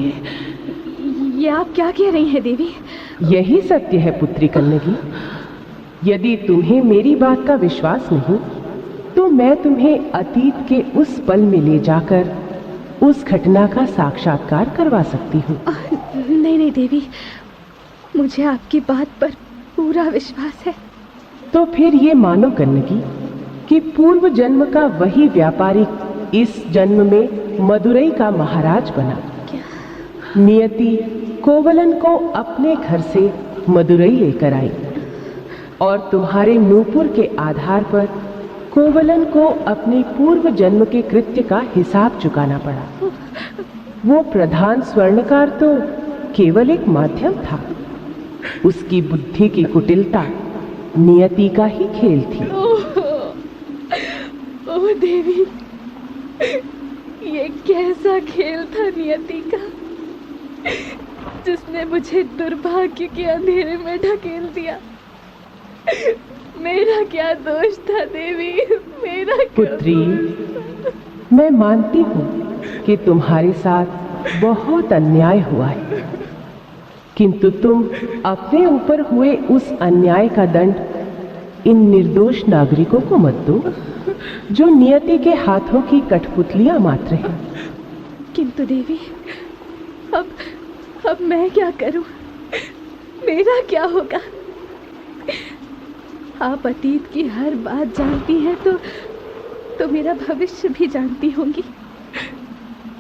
ये आप क्या कह रही हैं देवी? यही सत्य है पुत्री कन्नगी। यदि तुम्हें मेरी बात का विश्वास नहीं तो मैं तुम्हें अतीत के उस पल में ले जाकर उस घटना का साक्षात्कार करवा सकती हूँ। नहीं नहीं देवी, मुझे आपकी बात पर पूरा विश्वास है। तो फिर ये मानो कन्नगी कि पूर्व जन्म का वही व्यापारी इस जन्म में मदुरई का महाराज बना। क्या? नियति कोवलन को अपने घर से मदुरई लेकर आई और तुम्हारे नूपुर के आधार पर कोवलन को अपने पूर्व जन्म के कृत्य का हिसाब चुकाना पड़ा। वो प्रधान स्वर्णकार तो केवल एक माध्यम था। उसकी बुद्धि की कुटिलता नियति का ही खेल थी। ओह देवी, ये कैसा खेल था नियति का, जिसने मुझे दुर्भाग्य के अंधेरे में ढकेल दिया। मेरा क्या दोष था देवी, मेरा पुत्री, मैं मानती हूँ कि तुम्हारे साथ बहुत अन्याय हुआ है, किंतु तुम अपने ऊपर हुए उस अन्याय का दंड इन निर्दोष नागरिकों को मत दो जो नियति के हाथों की कठपुतलियां मात्र हैं। किंतु देवी, अब मैं क्या करूं? मेरा क्या होगा? आप अतीत की हर बात जानती हैं तो मेरा भविष्य भी जानती होंगी।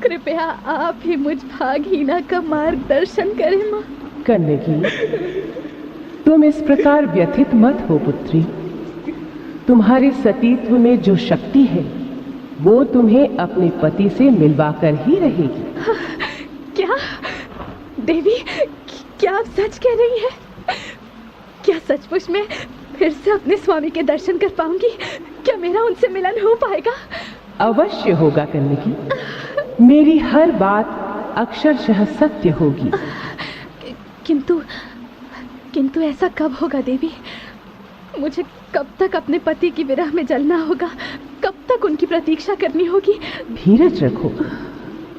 कृपया आप ही मुझ भागहीना का मार्गदर्शन करें माँ। कन्नगी, तुम इस प्रकार व्यथित मत हो पुत्री। तुम्हारे सतीत्व में जो शक्ति है वो तुम्हें अपने पति से मिलवाकर ही रहेगी। क्या देवी, क्या आप सच कह रही हैं? क्या सचमुच में फिर से अपने स्वामी के दर्शन कर पाऊंगी? क्या मेरा उनसे मिलन हो पाएगा? अवश्य होगा कन्नगी। मेरी हर बात अक्षरशः सत्य होगी। किंतु ऐसा कब होगा देवी? मुझे कब तक अपने पति की विरह में जलना होगा? कब तक उनकी प्रतीक्षा करनी होगी? धीरज रखो,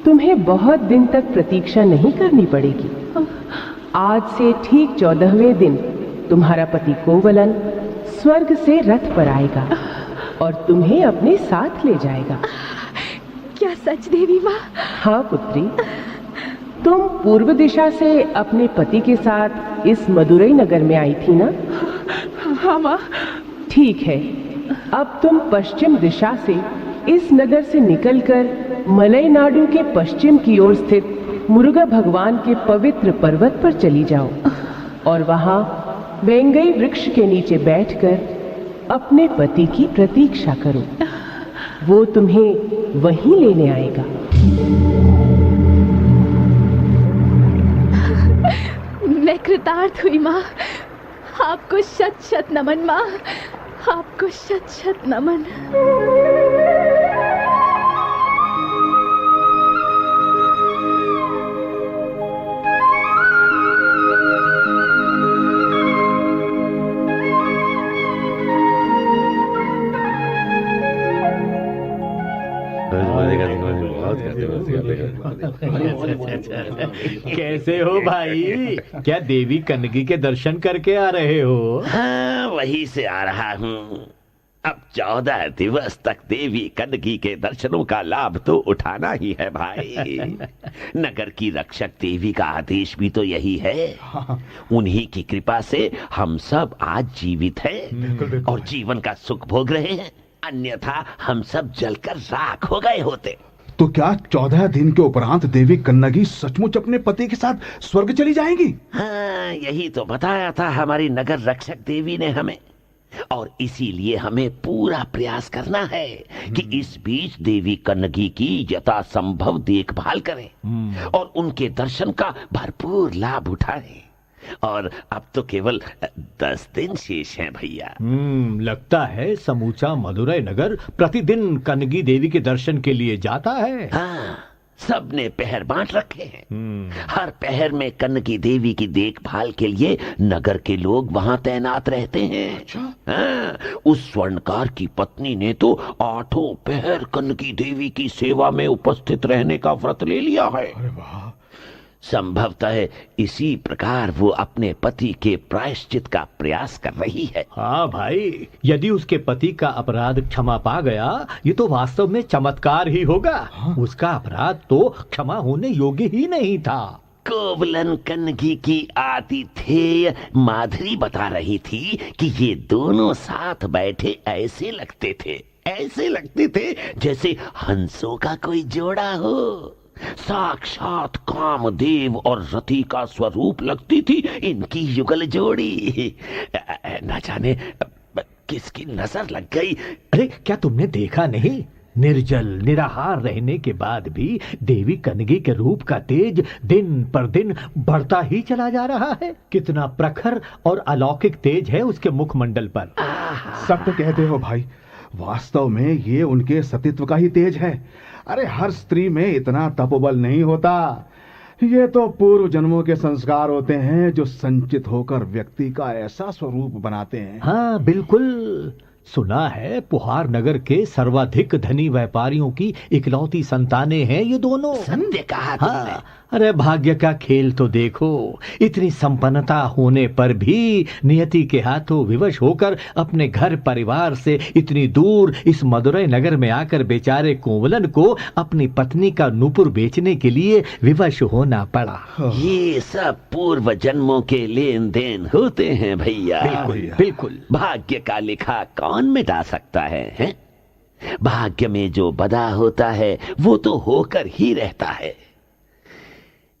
तुम्हें बहुत दिन तक प्रतीक्षा नहीं करनी पड़ेगी। आज से ठीक 14वें दिन तुम्हारा पति कोवलन स्वर्ग से रथ पर आएगा और तुम्हें अपने साथ ले जाएगा। क्या सच देवी माँ? हाँ पुत्री, तुम पूर्व दिशा से अपने पति के साथ इस मदुरई नगर में आई थी ना? हाँ माँ। ठीक है, अब तुम पश्चिम दिशा से इस नगर से निकलकर मलयनाडु के पश्चिम की ओर स्थित मुरुगा भगवान के पवित्र पर्वत पर चली जाओ और वहां वेंगई वृक्ष के नीचे बैठकर अपने पति की प्रतीक्षा करो। वो तुम्हें वहीं लेने आएगा। मैं कृतार्थ हुई माँ। आपको शत शत नमन माँ, आपको शत शत नमन। कैसे हो भाई? क्या देवी कनगी के दर्शन करके आ रहे हो? हाँ, वहीं से आ रहा हूँ। अब 14 दिवस तक देवी कनगी के दर्शनों का लाभ तो उठाना ही है भाई। नगर की रक्षक देवी का आदेश भी तो यही है। उन्हीं की कृपा से हम सब आज जीवित हैं और जीवन का सुख भोग रहे हैं, अन्यथा हम सब जलकर राख हो गए होते। तो क्या 14 दिन के उपरांत देवी कन्नगी सचमुच अपने पति के साथ स्वर्ग चली जाएंगी? हाँ, यही तो बताया था हमारी नगर रक्षक देवी ने हमें, और इसीलिए हमें पूरा प्रयास करना है कि इस बीच देवी कन्नगी की यथासंभव देखभाल करें और उनके दर्शन का भरपूर लाभ उठाएं। और अब तो केवल 10 दिन शेष हैं भैया। लगता है समूचा मदुरै नगर प्रतिदिन कनगी देवी के दर्शन के लिए जाता है। हाँ, सबने पहर बांट रखे हैं। हर पहर में कनगी देवी की देखभाल के लिए नगर के लोग वहां तैनात रहते हैं। अच्छा? हाँ, उस स्वर्णकार की पत्नी ने तो 8 पहर कनगी देवी की सेवा में उपस्थित रहने का व्रत ले लिया है। अरे वाह! संभवतः इसी प्रकार वो अपने पति के प्रायश्चित का प्रयास कर रही है। हाँ भाई, यदि उसके पति का अपराध क्षमा पा गया, ये तो वास्तव में चमत्कार ही होगा। उसका अपराध तो क्षमा होने योग्य ही नहीं था। कोवलन कनगी की आतिथेय माधुरी बता रही थी कि ये दोनों साथ बैठे ऐसे लगते थे जैसे हंसों का कोई जोड़ा हो। साक्षात कामदेव और रति का स्वरूप लगती थी इनकी युगल जोड़ी। न जाने किसकी नजर लग गई। अरे क्या तुमने देखा नहीं? निर्जल निराहार रहने के बाद भी देवी कनगी के रूप का तेज दिन पर दिन बढ़ता ही चला जा रहा है। कितना प्रखर और अलौकिक तेज है उसके मुखमंडल पर। सत्य कहते हो भाई, वास्तव में ये उनके सतीत्व का ही तेज है। अरे हर स्त्री में इतना तपोबल नहीं होता। ये तो पूर्व जन्मों के संस्कार होते हैं जो संचित होकर व्यक्ति का ऐसा स्वरूप बनाते हैं। हाँ बिल्कुल। सुना है पुहार नगर के सर्वाधिक धनी व्यापारियों की इकलौती संतानें हैं ये दोनों। सत्य कहा तुमने। हाँ, अरे भाग्य का खेल तो देखो। इतनी संपन्नता होने पर भी नियति के हाथों विवश होकर अपने घर परिवार से इतनी दूर इस मदुरै नगर में आकर बेचारे कोवलन को अपनी पत्नी का नूपुर बेचने के लिए विवश होना पड़ा। ये सब पूर्व जन्मों के लेन देन होते हैं भैया। बिल्कुल बिल्कुल। भाग्य का लिखा कौन मिटा सकता है? भाग्य में जो बदा होता है वो तो होकर ही रहता है।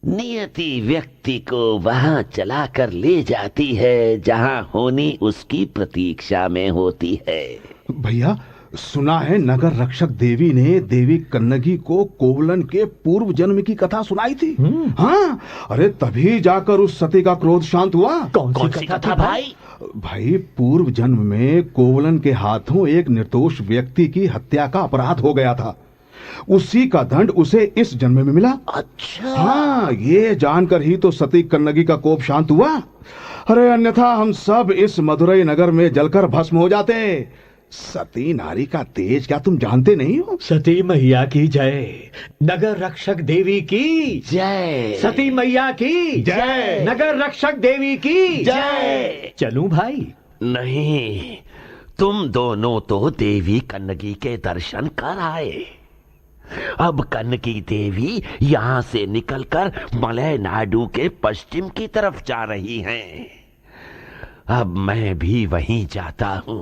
नियति व्यक्ति को वहां चलाकर ले जाती है जहां होनी उसकी प्रतीक्षा में होती है। भैया, सुना है नगर रक्षक देवी ने देवी कन्नगी को कोवलन के पूर्व जन्म की कथा सुनाई थी। हाँ, अरे तभी जाकर उस सती का क्रोध शांत हुआ। कौन सी कथा था भाई? भाई, पूर्व जन्म में कोवलन के हाथों एक निर्दोष व्यक्ति की हत्या का अपराध हो गया था। उसी का दंड उसे इस जन्म में मिला। अच्छा। हाँ, ये जानकर ही तो सती कन्नगी का कोप शांत हुआ। अरे अन्यथा हम सब इस मदुरै नगर में जलकर भस्म हो जाते। सती नारी का तेज क्या तुम जानते नहीं हो? सती मैया की जय। नगर रक्षक देवी की जय। सती मैया की जय। नगर रक्षक देवी की जय। चलूं भाई? नहीं, तुम दोनों तो देवी कन्नगी के दर्शन कर आए। अब कन्नगी देवी यहां से निकलकर मलय नाडु के पश्चिम की तरफ जा रही हैं। अब मैं भी वहीं जाता हूं।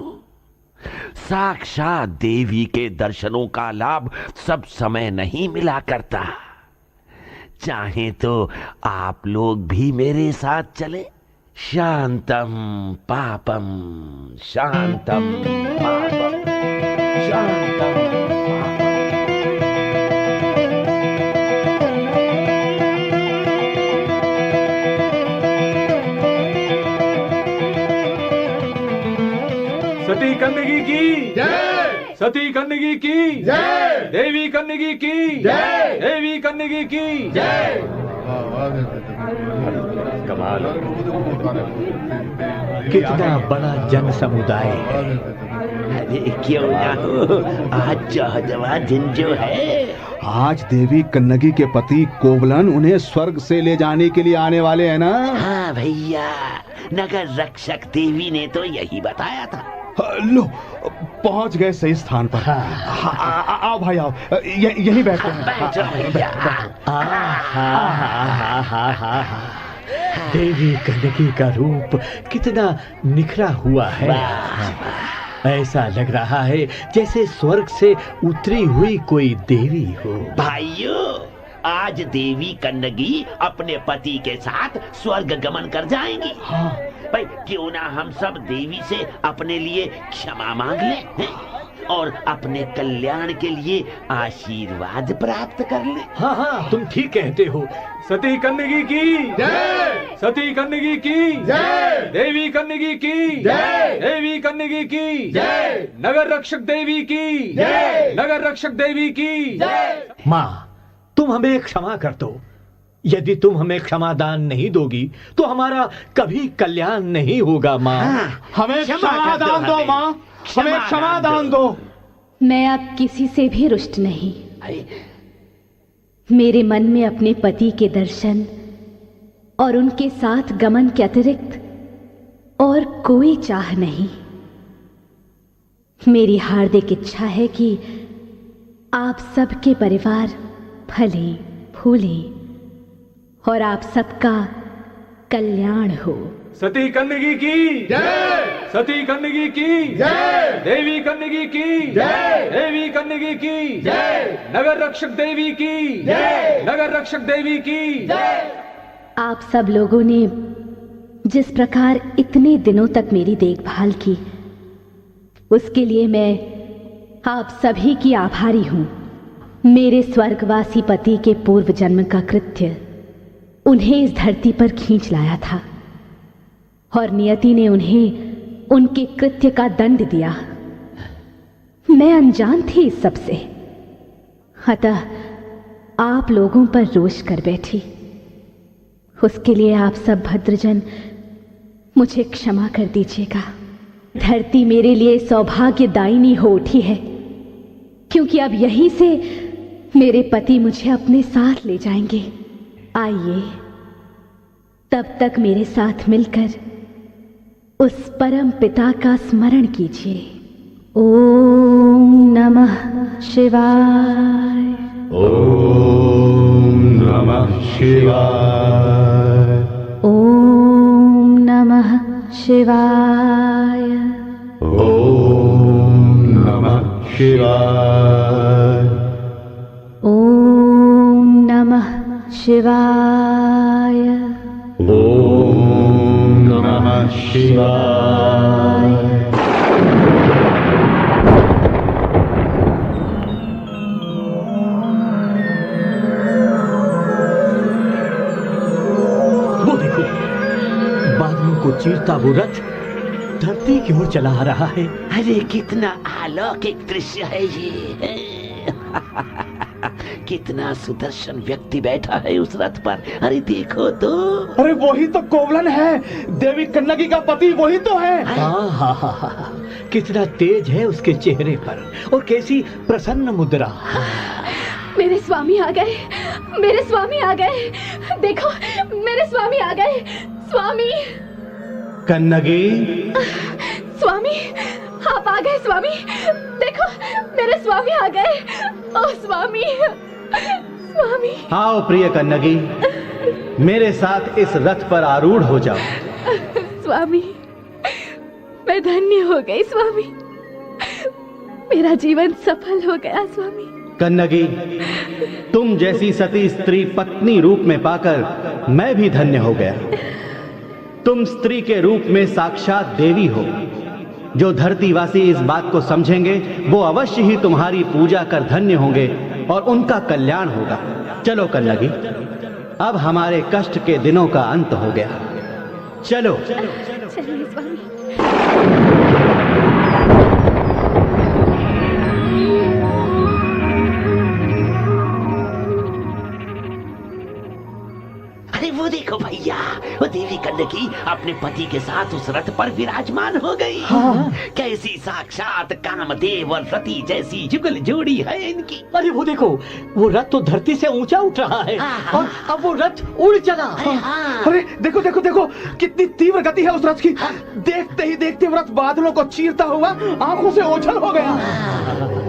साक्षात देवी के दर्शनों का लाभ सब समय नहीं मिला करता। चाहे तो आप लोग भी मेरे साथ चले। शांतम पापम शांतम पापम शांतम पापम। की जय, सती कन्नगी की जय, देवी कन्नगी की जय, देवी कन्नगी की जय। कमाल। कितना बड़ा जन समुदाय है। अरे क्यों ना हो, आज 14वां दिन जो है। आज देवी कन्नगी के पति कोवलन उन्हें स्वर्ग से ले जाने के लिए आने वाले हैं ना। हाँ भैया, नगर रक्षक देवी ने तो यही बताया था। लो, पहुंच गए सही स्थान पर। आओ भाई आओ, यहीं बैठो। बैठो भैया। देवी कन्नगी का रूप कितना निखरा हुआ है। ऐसा लग रहा है जैसे स्वर्ग से उतरी हुई कोई देवी हो। भाइयों, आज देवी कन्नगी अपने पति के साथ स्वर्ग गमन कर जाएंगी। हाँ। भाई क्यों ना हम सब देवी से अपने लिए क्षमा मांग लें हैं? और अपने कल्याण के लिए आशीर्वाद प्राप्त कर लें। हाँ हाँ, तुम ठीक कहते हो। सती कन्नगी की जय, सती कन्नगी की जय, देवी कन्नगी की जय, देवी कन्नगी की जय, नगर रक्षक देवी की जय, नगर रक्षक देवी की जय। माँ, तुम हमें क्षमा कर दो। यदि तुम हमें क्षमा दान नहीं दोगी तो हमारा कभी कल्याण नहीं होगा माँ। हमें क्षमा दान दो माँ, हमें क्षमा दान दो। मैं अब किसी से भी रुष्ट नहीं। मेरे मन में अपने पति के दर्शन और उनके साथ गमन के अतिरिक्त और कोई चाह नहीं। मेरी हार्दिक इच्छा है कि आप सबके परिवार फले फूले और आप सबका कल्याण हो। सती कन्नगी की जय, सती कन्नगी की जय, देवी कन्नगी की जय, देवी कन्नगी की जय, नगर रक्षक देवी की जय, नगर रक्षक देवी की जय। आप सब लोगों ने जिस प्रकार इतने दिनों तक मेरी देखभाल की, उसके लिए मैं आप सभी की आभारी हूं। मेरे स्वर्गवासी पति के पूर्व जन्म का कृत्य उन्हें इस धरती पर खींच लाया था और नियति ने उन्हें उनके कृत्य का दंड दिया। मैं अनजान थी इस सबसे, अतः आप लोगों पर रोष कर बैठी। उसके लिए आप सब भद्रजन मुझे क्षमा कर दीजिएगा। धरती मेरे लिए सौभाग्यदायिनी हो उठी है, क्योंकि अब यहीं से मेरे पति मुझे अपने साथ ले जाएंगे। आइए, तब तक मेरे साथ मिलकर उस परम पिता का स्मरण कीजिए। ओम नमः शिवाय। ओम नमः शिवाय। ओम नमः शिवाय। ओम नमः शिवाय। ओम नमः शिवाय। ओम नमः शिवाय। वो देखो, बादलों को चीरता वो रथ धरती की ओर चला आ रहा है। अरे कितना अलौकिक दृश्य है ये। कितना सुदर्शन व्यक्ति बैठा है उस रथ पर। अरे देखो तो। अरे वही तो कोवलन है, देवी कन्नगी का पति वही तो है। हाँ हाँ हाँ हाँ, कितना तेज है उसके चेहरे पर और कैसी प्रसन्न मुद्रा। मेरे स्वामी आ गए, मेरे स्वामी आ गए। देखो, मेरे स्वामी आ गए। स्वामी, कन्नगी, स्वामी, आप आ गए स्वामी। देखो, मेरे स्वामी आ गए। ओ स्वामी, स्वामी। आओ प्रिय कन्नगी, मेरे साथ इस रथ पर आरूढ़ हो जाओ। स्वामी, मैं धन्य हो गई स्वामी। मेरा जीवन सफल हो गया स्वामी। कन्नगी, तुम जैसी सती स्त्री पत्नी रूप में पाकर मैं भी धन्य हो गया। तुम स्त्री के रूप में साक्षात देवी हो। जो धरतीवासी इस बात को समझेंगे वो अवश्य ही तुम्हारी पूजा कर धन्य होंगे और उनका कल्याण होगा। चलो कन्नगी, अब हमारे कष्ट के दिनों का अंत हो गया। चलो। चलिए स्वामी। देखो भैया, वो देवी कन्नकी अपने पति के साथ उस रथ पर विराजमान हो गई। कैसी साक्षात कामदेव और रति जैसी जुगल जोड़ी है इनकी। अरे वो देखो, वो रथ तो धरती से ऊंचा उठ रहा है और अब वो रथ उड़ चला। अरे देखो देखो देखो, कितनी तीव्र गति है उस रथ की। देखते ही देखते वो रथ बादलों को चीरता हुआ आंखों से ओझल हो गया।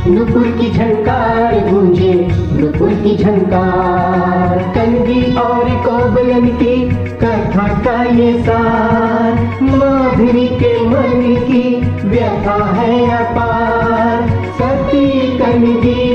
नुपुर की झंकार गूंजे, नुपुर की झंकार, कन्नगी और कोवलन की कथा का ये सार, माधुरी के मन की व्यथा है अपार, सती कन्नगी